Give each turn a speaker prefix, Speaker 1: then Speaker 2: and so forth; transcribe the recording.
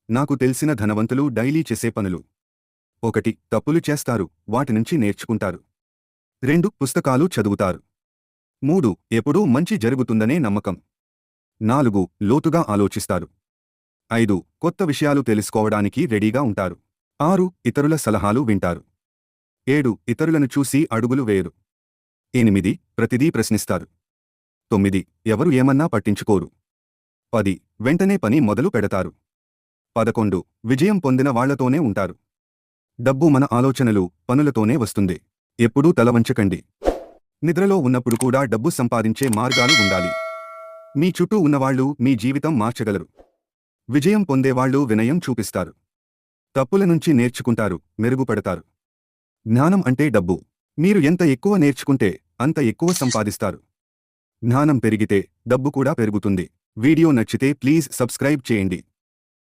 Speaker 1: నాకు తెలిసిన ధనవంతులు డైలీ చేసే పనులు. 1. తప్పులు చేస్తారు, వాటి నుంచి నేర్చుకుంటారు. 2. పుస్తకాలు చదువుతారు. 3. ఎప్పుడూ మంచి జరుగుతుందనే నమ్మకం. 4. లోతుగా ఆలోచిస్తారు. 5. కొత్త విషయాలు తెలుసుకోవడానికి రెడీగా ఉంటారు. 6. ఇతరుల సలహాలు వింటారు. 7. ఇతరులను చూసి అడుగులు వేయరు. 8. ప్రతిదీ ప్రశ్నిస్తారు. 9. ఎవరు ఏమన్నా పట్టించుకోరు. 10. వెంటనే పని మొదలు పెడతారు. 11. విజయం పొందిన వాళ్లతోనే ఉంటారు. డబ్బు మన ఆలోచనలు, పనులతోనే వస్తుంది. ఎప్పుడూ తలవంచకండి. నిద్రలో ఉన్నప్పుడు కూడా డబ్బు సంపాదించే మార్గాలు ఉండాలి. మీ చుట్టూ ఉన్నవాళ్లు మీ జీవితం మార్చగలరు. విజయం పొందేవాళ్లు వినయం చూపిస్తారు. తప్పుల నుంచి నేర్చుకుంటారు, మెరుగుపడతారు. జ్ఞానం అంటే డబ్బు. మీరు ఎంత ఎక్కువ నేర్చుకుంటే అంత ఎక్కువ సంపాదిస్తారు. జ్ఞానం పెరిగితే డబ్బు కూడా పెరుగుతుంది. వీడియో నచ్చితే ప్లీజ్ సబ్స్క్రైబ్ చేయండి.